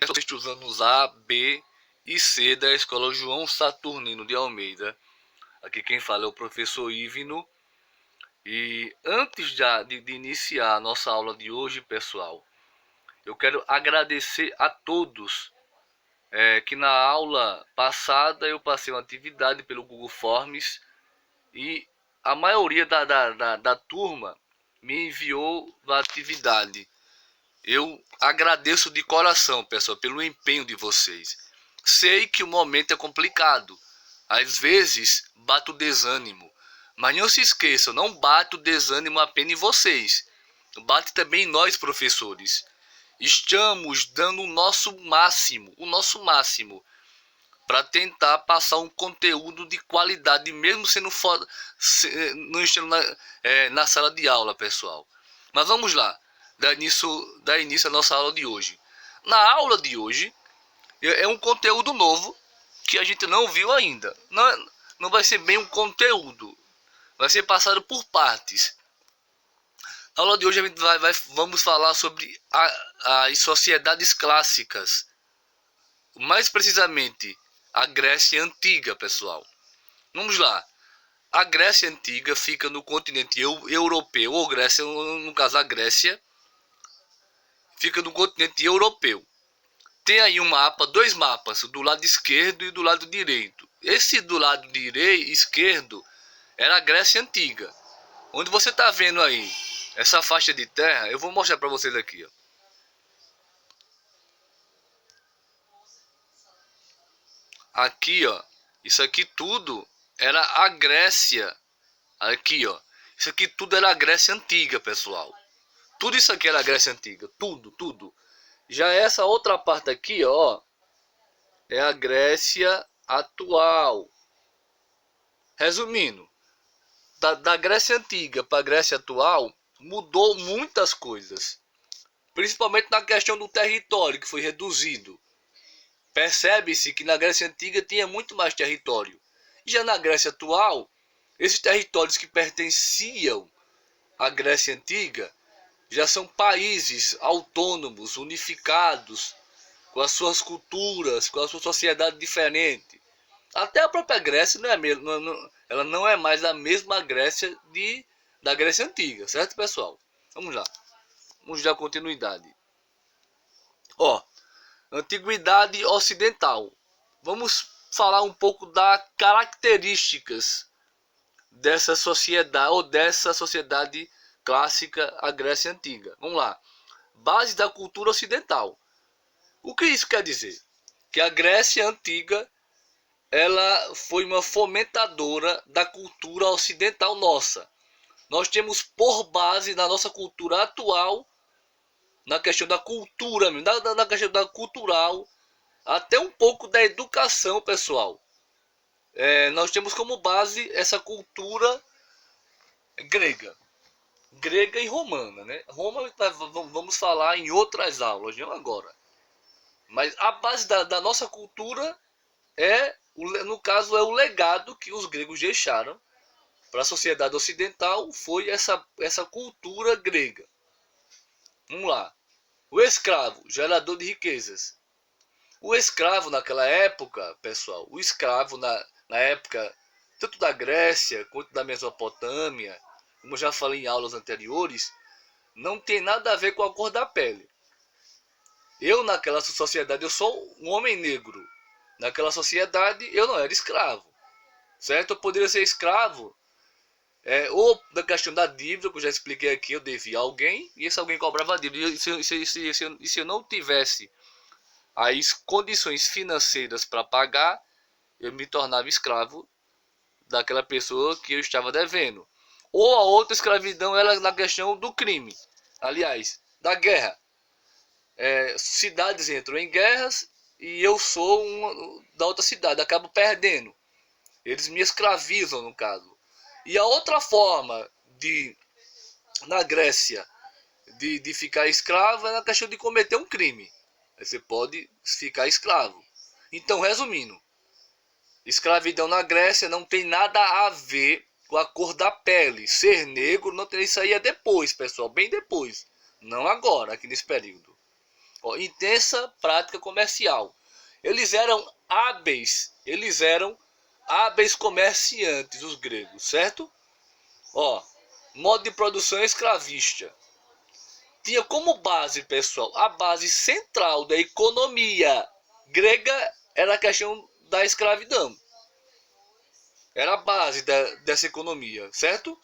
Os anos A, B e C da Escola João Saturnino de Almeida. Aqui quem fala é o professor Ivino. E antes de iniciar a nossa aula de hoje, pessoal, eu quero agradecer a todos que na aula passada eu passei uma atividade pelo Google Forms e a maioria da turma me enviou a atividade. Eu agradeço de coração, pessoal, pelo empenho de vocês. Sei que o momento é complicado. Às vezes bate o desânimo. Mas não se esqueçam, não bate o desânimo apenas em vocês. Bate também em nós, professores. Estamos dando o nosso máximo, para tentar passar um conteúdo de qualidade, mesmo sendo fora, não estando na sala de aula, pessoal. Mas vamos lá, dar início à nossa aula de hoje. Na aula de hoje, é um conteúdo novo que a gente não viu ainda. Não vai ser bem um conteúdo, vai ser passado por partes. Na aula de hoje a gente vamos falar sobre as sociedades clássicas, mais precisamente a Grécia Antiga, pessoal. Vamos lá. A Grécia Antiga fica no continente europeu, ou Grécia, no caso a Grécia, fica no continente europeu. Tem aí um mapa, dois mapas, do lado esquerdo e do lado direito. Esse do lado esquerdo era a Grécia Antiga. Onde você está vendo aí essa faixa de terra, eu vou mostrar para vocês aqui, ó. Aqui, ó, isso aqui tudo era a Grécia. Aqui, ó, isso aqui tudo era a Grécia Antiga, pessoal. Tudo isso aqui era a Grécia Antiga, tudo. Já essa outra parte aqui, ó, é a Grécia atual. Resumindo, da Grécia Antiga para a Grécia atual, mudou muitas coisas. Principalmente na questão do território, que foi reduzido. Percebe-se que na Grécia Antiga tinha muito mais território. Já na Grécia atual, esses territórios que pertenciam à Grécia Antiga já são países autônomos, unificados, com as suas culturas, com a sua sociedade diferente. Até a própria Grécia ela não é mais a mesma Grécia da Grécia Antiga, certo, pessoal? Vamos lá. Vamos dar continuidade. Ó, Antiguidade Ocidental. Vamos falar um pouco das características dessa sociedade clássica, a Grécia Antiga. Vamos lá. Base da cultura ocidental. O que isso quer dizer? Que a Grécia Antiga ela foi uma fomentadora da cultura ocidental nossa. Nós temos por base na nossa cultura atual, na questão da cultura, na questão da cultural, até um pouco da educação, pessoal. Nós temos como base essa cultura grega e romana, né? Roma vamos falar em outras aulas, não agora. Mas a base da nossa cultura no caso, é o legado que os gregos deixaram para a sociedade ocidental, foi essa cultura grega. Vamos lá. O escravo, gerador de riquezas. O escravo naquela época, pessoal, o escravo na época tanto da Grécia quanto da Mesopotâmia, como eu já falei em aulas anteriores, não tem nada a ver com a cor da pele. Eu naquela sociedade, eu sou um homem negro. Naquela sociedade eu não era escravo, certo? Eu poderia ser escravo, ou da questão da dívida, que eu já expliquei aqui, eu devia a alguém, e esse alguém cobrava a dívida. E se eu não tivesse as condições financeiras para pagar, eu me tornava escravo daquela pessoa que eu estava devendo. Ou a outra escravidão era na questão do crime, aliás, da guerra. Cidades entram em guerras e eu sou da outra cidade, acabo perdendo. Eles me escravizam, no caso. E a outra forma na Grécia, de ficar escravo é na questão de cometer um crime. Você pode ficar escravo. Então, resumindo, escravidão na Grécia não tem nada a ver com a cor da pele. Ser negro, não tem, isso aí é depois, pessoal, bem depois. Não agora, aqui nesse período. Ó, intensa prática comercial. Eles eram hábeis comerciantes, os gregos, certo? Ó, modo de produção escravista. Tinha como base, pessoal, a base central da economia grega era a questão da escravidão. Era a base dessa economia, certo?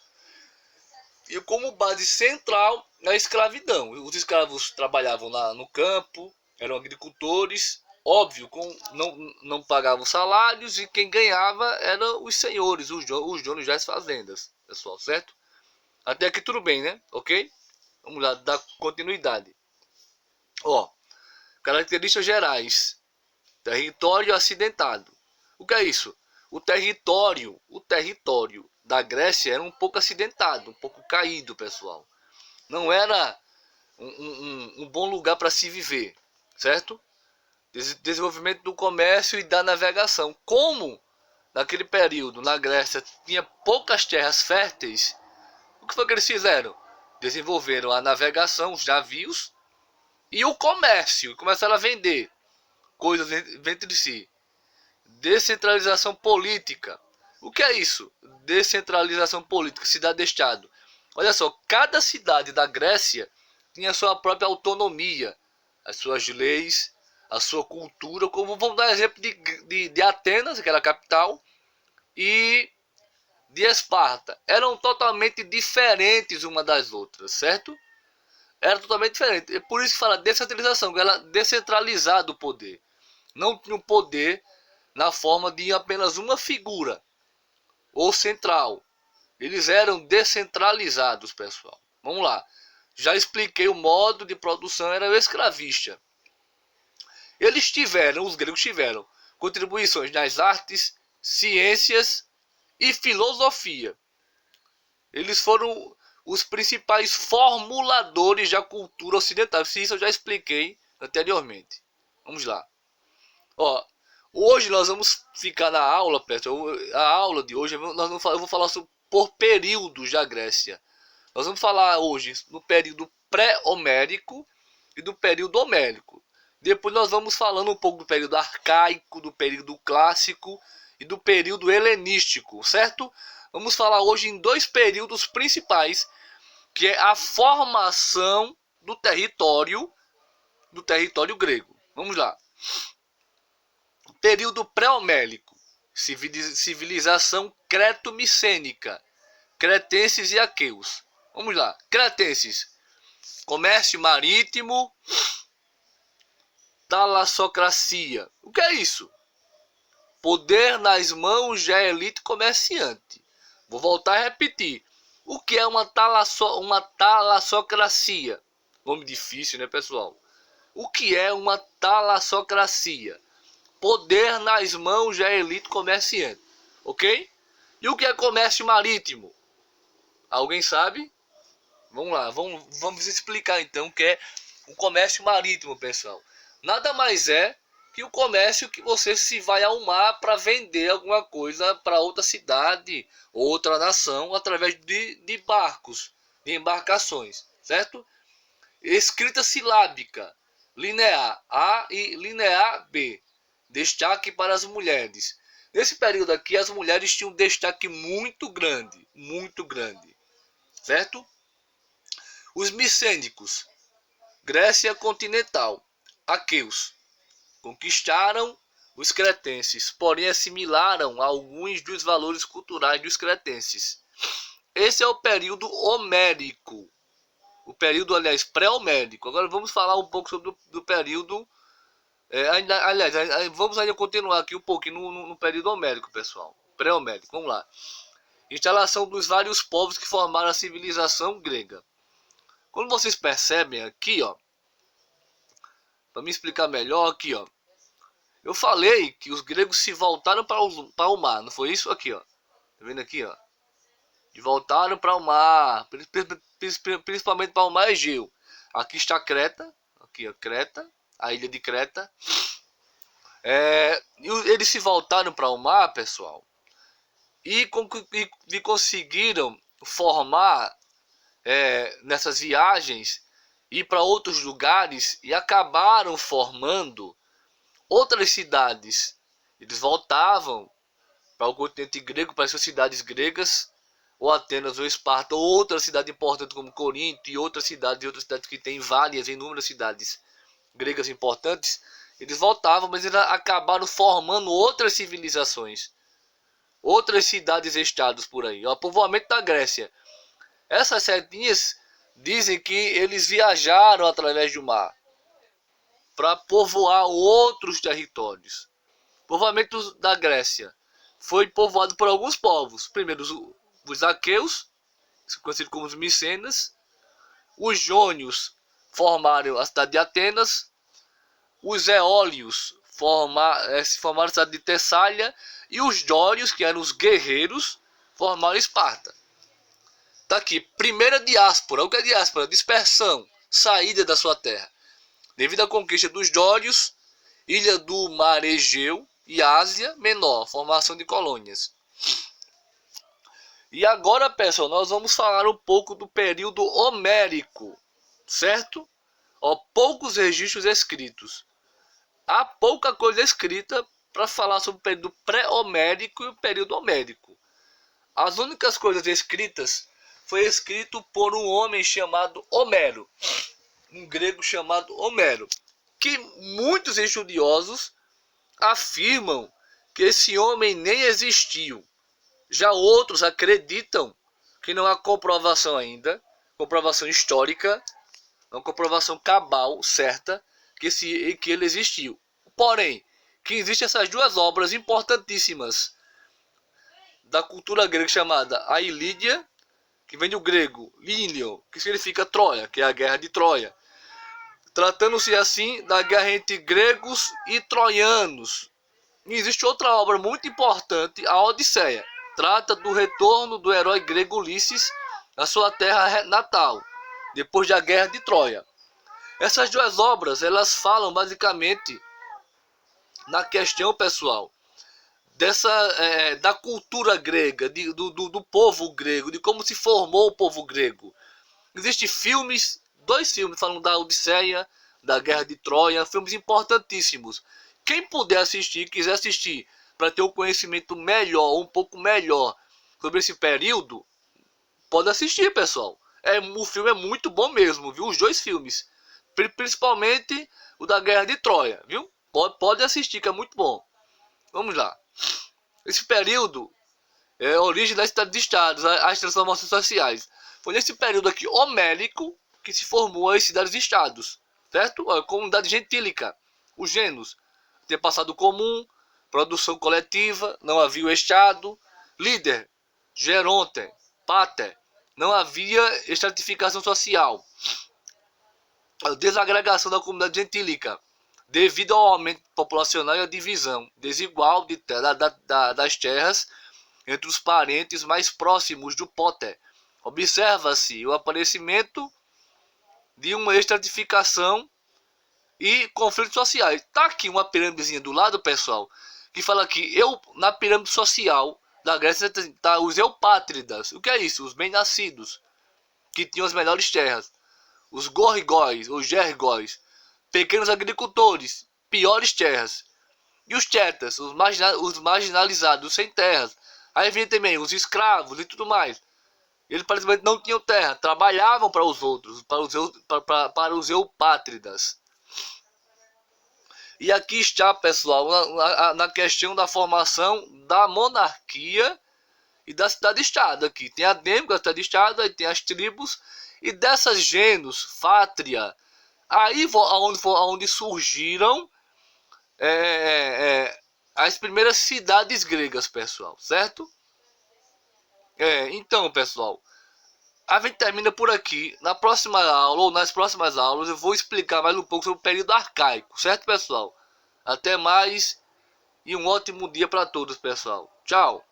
E como base central a escravidão. Os escravos trabalhavam lá no campo, eram agricultores, óbvio, não pagavam salários, e quem ganhava eram os senhores, os donos das fazendas, pessoal, certo? Até aqui tudo bem, né? Ok? Vamos lá, dar continuidade. Ó, características gerais. Território acidentado. O que é isso? O território da Grécia era um pouco acidentado, um pouco caído, pessoal. Não era um bom lugar para se viver, certo? Desenvolvimento do comércio e da navegação. Como naquele período na Grécia tinha poucas terras férteis, o que foi que eles fizeram? Desenvolveram a navegação, os navios e o comércio, e começaram a vender coisas entre si. Descentralização política. O que é isso? Descentralização política, cidade-estado. Olha só, cada cidade da Grécia tinha a sua própria autonomia, as suas leis, a sua cultura. Como vamos dar exemplo de Atenas, que era a capital, e de Esparta. Eram totalmente diferentes uma das outras, certo? Era totalmente diferente. É por isso que fala descentralização, que era descentralizado o poder. Não tinha o poder na forma de apenas uma figura ou central. Eles eram descentralizados, pessoal. Vamos lá. Já expliquei o modo de produção, era o escravista. Os gregos tiveram contribuições nas artes, ciências e filosofia. Eles foram os principais formuladores da cultura ocidental. Isso eu já expliquei anteriormente. Vamos lá. Ó, hoje nós vamos ficar na aula, pessoal. A aula de hoje eu vou falar por períodos da Grécia. Nós vamos falar hoje no período pré-homérico e do período homérico. Depois nós vamos falando um pouco do período arcaico, do período clássico e do período helenístico, certo? Vamos falar hoje em dois períodos principais, que é a formação do território grego. Vamos lá. Período pré-homélico, civilização creto-micênica, cretenses e aqueus. Vamos lá, cretenses, comércio marítimo, talassocracia. O que é isso? Poder nas mãos da elite comerciante. Vou voltar a repetir. O que é uma talassocracia? Nome difícil, né, pessoal? O que é uma talassocracia? Poder nas mãos da elite comerciante, ok? E o que é comércio marítimo? Alguém sabe? Vamos lá, vamos explicar então o que é o comércio marítimo, pessoal. Nada mais é que o comércio que você se vai ao mar para vender alguma coisa para outra cidade, outra nação, através de barcos, de embarcações, certo? Escrita silábica, linear A e linear B. Destaque para as mulheres. Nesse período aqui, as mulheres tinham um destaque muito grande, certo? Os micênicos, Grécia continental, aqueus, conquistaram os cretenses, porém assimilaram alguns dos valores culturais dos cretenses. Esse é o período homérico, o período, aliás, pré-homérico. Agora vamos falar um pouco sobre do período. Aliás, vamos ainda continuar aqui um pouquinho no período homérico, pessoal. Pré-homérico, vamos lá. Instalação dos vários povos que formaram a civilização grega. Quando vocês percebem aqui, ó, para me explicar melhor aqui, ó, eu falei que os gregos se voltaram para o mar, não foi isso? Aqui, ó, tá vendo aqui, ó, e voltaram para o mar, principalmente para o mar Egeu. Aqui está Creta, aqui, ó, Creta, a ilha de Creta. Eles se voltaram para o mar, pessoal, e conseguiram formar nessas viagens ir para outros lugares e acabaram formando outras cidades. Eles voltavam para o continente grego, para as suas cidades gregas, ou Atenas ou Esparta, ou outra cidade importante como Corinto e outras cidades que têm várias, inúmeras cidades gregas importantes. Eles voltavam, mas eles acabaram formando outras civilizações, outras cidades-estados por aí. O povoamento da Grécia. Essas setinhas dizem que eles viajaram através do mar para povoar outros territórios. O povoamento da Grécia foi povoado por alguns povos. Primeiro os aqueus, conhecidos como os micenas. Os jônios formaram a cidade de Atenas. Os eólios formaram a cidade de Tessália. E os dórios, que eram os guerreiros, formaram Esparta. Tá aqui, primeira diáspora. O que é diáspora? Dispersão, saída da sua terra. Devido à conquista dos dórios, ilha do Mar Egeu e Ásia Menor, formação de colônias. E agora, pessoal, nós vamos falar um pouco do período homérico, certo? Poucos registros escritos. Há pouca coisa escrita para falar sobre o período pré-homérico e o período homérico. As únicas coisas escritas foi escrito por um homem chamado Homero, um grego chamado Homero, que muitos estudiosos afirmam que esse homem nem existiu. Já outros acreditam que não há comprovação ainda, comprovação histórica, uma comprovação cabal, certa, que ele existiu. Porém, que existem essas duas obras importantíssimas da cultura grega chamada a Ilíada, que vem do grego Línio, que significa Troia, que é a guerra de Troia. Tratando-se assim da guerra entre gregos e troianos. E existe outra obra muito importante, a Odisseia. Trata do retorno do herói grego Ulisses à sua terra natal, depois da guerra de Troia. Essas duas obras, elas falam basicamente na questão, pessoal, da cultura grega, do povo grego, de como se formou o povo grego. Existem filmes, 2 filmes falando da Odisseia, da Guerra de Troia, filmes importantíssimos. Quem puder assistir, quiser assistir, para ter um conhecimento melhor, um pouco melhor sobre esse período, pode assistir, pessoal. O filme é muito bom mesmo, viu? Os 2 filmes, principalmente o da Guerra de Troia, viu? Pode assistir, que é muito bom. Vamos lá. Esse período é a origem das cidades-estados, as transformações sociais. Foi nesse período aqui homérico que se formou as cidades-estados, certo? A comunidade gentílica, os gêneros, ter passado comum, produção coletiva, não havia o estado, líder, geronte, pater, não havia estratificação social, a desagregação da comunidade gentílica, devido ao aumento populacional e à divisão desigual das terras entre os parentes mais próximos do pater. Observa-se o aparecimento de uma estratificação e conflitos sociais. Está aqui uma pirâmidezinha do lado, pessoal, que fala que na pirâmide social da Grécia está os eupátridas. O que é isso? Os bem-nascidos, que tinham as melhores terras. Os gorgóis, ou gergóis, pequenos agricultores, piores terras. E os tetas, os marginalizados, sem terras. Aí vem também os escravos e tudo mais. Eles praticamente não tinham terra, trabalhavam para os outros, para os eupátridas. E aqui está, pessoal, na questão da formação da monarquia e da cidade-estado. Aqui tem a Dêmica, a cidade-estado, aí tem as tribos, e dessas gêneros, fátria, aí onde surgiram as primeiras cidades gregas, pessoal, certo? Então, pessoal, a gente termina por aqui. Na próxima aula, ou nas próximas aulas, eu vou explicar mais um pouco sobre o período arcaico, certo, pessoal? Até mais e um ótimo dia para todos, pessoal. Tchau!